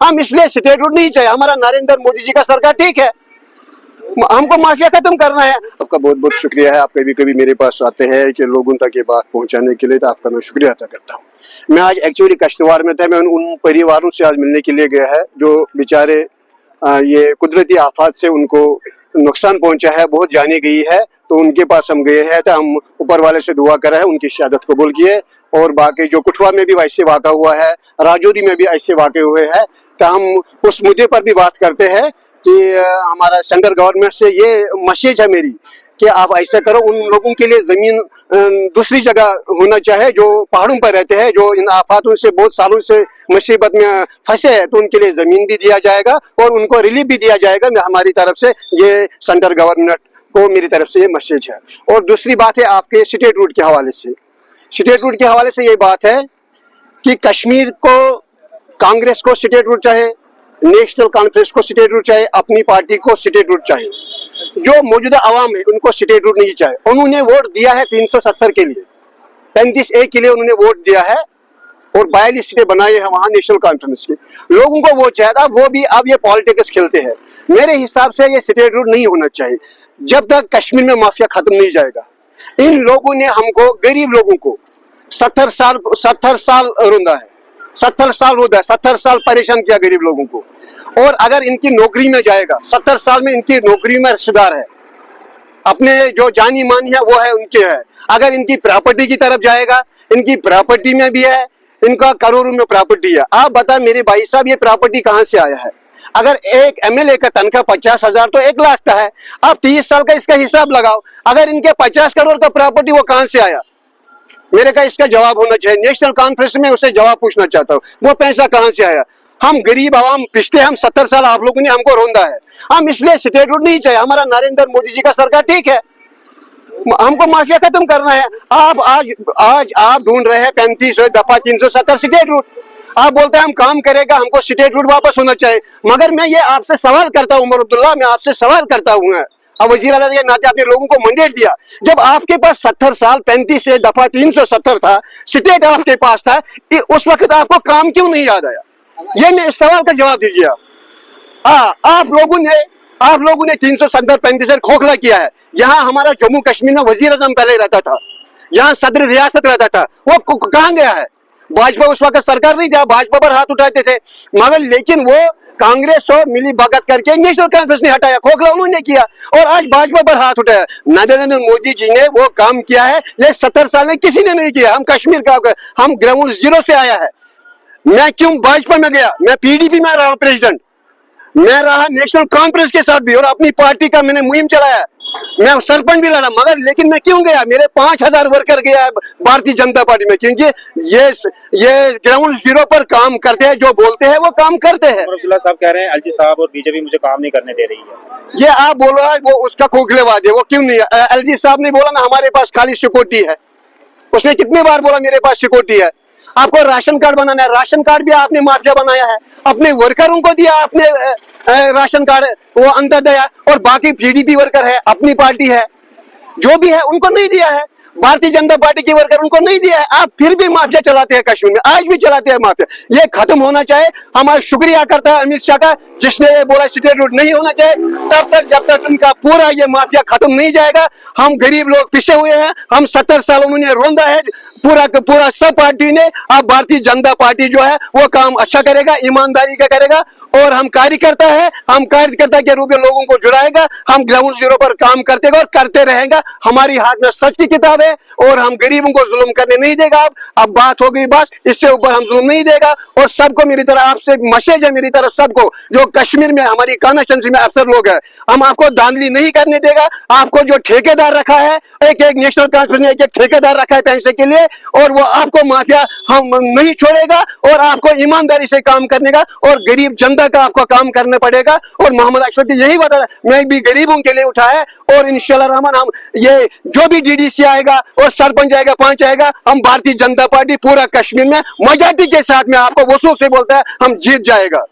हम इसलिए स्टेटहुड नहीं चाहिए। हमारा नरेंद्र मोदी जी का सरकार ठीक है, हमको माफिया खत्म करना है। आपका बहुत बहुत शुक्रिया है, आप कभी कभी मेरे पास आते हैं कि लोगों तक ये बात पहुंचाने के लिए, तो आपका मैं शुक्रिया अदा करता हूँ। मैं आज एक्चुअली कश्तवाड़ में था, मैं उन परिवारों से आज मिलने के लिए गया है जो बेचारे ये कुदरती आफात से उनको नुकसान पहुंचा है, बहुत जाने गई है, तो उनके पास हम गए हैं। तो हम ऊपर वाले से दुआ कर रहे हैं उनकी शहादत कबूल किए। और बाकी जो कठुआ में भी वैसे वाक़ा हुआ है, राजौरी में भी ऐसे वाक़े हुए हैं, तो हम उस मुद्दे पर भी बात करते हैं कि हमारा सेंट्रल गवर्नमेंट से ये मैसेज है मेरी कि आप ऐसा करो, उन लोगों के लिए जमीन दूसरी जगह होना चाहे जो पहाड़ों पर रहते हैं, जो इन आफातों से बहुत सालों से मुसीबत में फंसे हैं, तो उनके लिए जमीन भी दिया जाएगा और उनको रिलीफ भी दिया जाएगा। हमारी तरफ से ये सेंट्रल गवर्नमेंट को मेरी तरफ से ये मैसेज है। और दूसरी बात है आपके स्टेट रूट के हवाले से, स्टेट रूट के हवाले से ये बात है कि कश्मीर को कांग्रेस को स्टेट रूट चाहे, नेशनल कॉन्फ्रेंस को स्टेट रूट चाहे, अपनी पार्टी को स्टेट रूट चाहे, जो मौजूदा आवाम है उनको स्टेट रूट नहीं चाहे। उन्होंने वोट दिया है 370 के लिए, 35A के लिए उन्होंने वोट दिया है और 42 सीटें बनाई है वहां नेशनल कॉन्फ्रेंस की। लोगों को वो चाहता, वो भी अब ये पॉलिटिक्स खेलते हैं। मेरे हिसाब से ये स्टेट रूट नहीं होना चाहिए जब तक कश्मीर में माफिया खत्म नहीं जाएगा। इन लोगों ने हमको, गरीब लोगों को 70 साल रोंदा है, 70 साल रोदा है, 70 साल परेशान किया गरीब लोगों को। और अगर इनकी नौकरी में जाएगा, 70 साल में इनकी नौकरी में रिश्तेदार है, अपने जो जानी मानी है वो है उनके है। अगर इनकी प्रॉपर्टी की तरफ जाएगा, इनकी प्रॉपर्टी में भी है, इनका करोड़ों में प्रॉपर्टी है। आप बता मेरे भाई साहब, ये प्रॉपर्टी कहाँ से आया है? अगर एक MLA का तनख्वाह 50,000 तो 1 लाख का है। आप 30 साल का इसका हिसाब लगाओ, अगर इनके 50 करोड़ का प्रॉपर्टी वो कहाँ से आया? मेरे का इसका जवाब होना चाहिए। नेशनल कॉन्फ्रेंस में उसे जवाब पूछना चाहता हूँ, वो पैसा कहाँ से आया? हम गरीब आवाम, पिछले हम 70 साल आप लोगों ने हमको रोंदा है, हम इसलिए स्टेटहुड नहीं चाहिए। हमारा नरेंद्र मोदी जी का सरकार ठीक है, हमको माफिया खत्म करना है। आप आज आप ढूंढ रहे हैं 35 दफा 370 स्टेटहुड, आप बोलते हैं हम काम करेगा, हमको स्टेटहुड वापस होना चाहिए। मगर मैं ये आपसे सवाल करता हूँ उमर अब्दुल्ला, मैं आपसे सवाल करता हूँ, अब वजीर आला के नाते आपने लोगों को मंडेट दिया, जब आपके पास 70 साल 35 से दफा 370 था, स्टेट आपके पास था, उस वक्त आपको काम क्यों नहीं याद आया? ये मैं इस सवाल का जवाब दीजिए आप। आप लोगों ने 370 35 खोखला किया है। यहाँ हमारा जम्मू कश्मीर में वजीर आजम पहले रहता था, यहाँ सदर रियासत रहता था, वो कहाँ गया है? भाजपा उस वक्त सरकार नहीं था, भाजपा पर हाथ उठाते थे, मगर लेकिन वो कांग्रेस और मिली भगत करके नेशनल कॉन्फ्रेंस ने हटाया, खोखला उन्होंने किया और आज भाजपा पर हाथ उठाया। नरेंद्र मोदी जी ने वो काम किया है, ये 70 साल में किसी ने नहीं किया। हम कश्मीर का, हम ग्राउंड जीरो से आया है। मैं क्यों भाजपा में गया? मैं PDP में रहा हूं प्रेसिडेंट, मैं रहा नेशनल कॉन्फ्रेंस के साथ भी और अपनी पार्टी का मैंने मुहिम चलाया, मैं सरपंच भी लड़ा, मगर लेकिन मैं क्यों गया? मेरे 5000 वर्कर गया भारतीय जनता पार्टी में, क्योंकि ये ग्राउंड जीरो पर काम करते हैं, जो बोलते हैं वो काम करते हैं। अब्दुल्ला साहब कह रहे हैं LG साहब और बीजेपी मुझे काम नहीं करने दे रही है। ये आप बोलो है, वो उसका खोखलेवाद है, वो क्यों नहीं है? LG साहब ने बोला ना हमारे पास खाली सिक्योरिटी है, उसने कितनी बार बोला मेरे पास सिक्योरिटी है। आपको राशन कार्ड बनाना है, राशन कार्ड भी आपने माफिया बनाया है, अपने वर्करों को दिया आपने राशन कार्ड, वो अंत्योदय, और बाकी PDP वर्कर है, अपनी पार्टी है, जो भी है उनको नहीं दिया है। भारतीय जनता पार्टी के वर्कर उनको नहीं दिया है। आप फिर भी माफिया चलाते हैं कश्मीर में, आज भी चलाते हैं माफिया। ये खत्म होना चाहिए। हमारा शुक्रिया करता है अमित शाह का, जिसने ये बोला स्टेटहुड नहीं होना चाहिए। तब तक जब तक उनका पूरा ये माफिया खत्म नहीं जाएगा, हम गरीब लोग पिछे हुए हैं। हम 70 साल उन्होंने रोंदा है पूरा का पूरा, सब पार्टी ने। अब भारतीय जनता पार्टी जो है वो काम अच्छा करेगा, ईमानदारी का करेगा, और हम कार्यकर्ता है, हम कार्यकर्ता के रूप में लोगों को जुड़ाएगा। हम ग्राउंड जीरो पर काम करते और करते रहेंगे। हमारी हाथ में सच की किताब है और हम गरीबों को जुल्म करने नहीं देगा। अब बात हो गई बस, इससे ऊपर हम जुल्म नहीं देगा। और सबको मेरी तरह आपसे मैसेज है, मेरी तरफ सबको जो कश्मीर में हमारी कॉन्स्टिट्यूंसी में अफसर लोग हैं, हम आपको धांधली नहीं करने देगा। आपको जो ठेकेदार रखा है, एक नेशनल कॉन्फ्रेंस ने एक ठेकेदार रखा है पैसे के लिए, और वो आपको माफिया हम नहीं छोड़ेगा और आपको ईमानदारी से काम करने का और गरीब जनता का आपको काम करना पड़ेगा। और मोहम्मद अशरफ यही बता, मैं भी गरीबों के लिए उठाया, और इंशाल्लाह रहमान हम ये जो भी DDC आएगा और सरपंच आएगा, पंच आएगा, हम भारतीय जनता पार्टी पूरा कश्मीर में मेजॉरिटी के साथ में आपको वसूख से बोलता है, हम जीत जाएगा।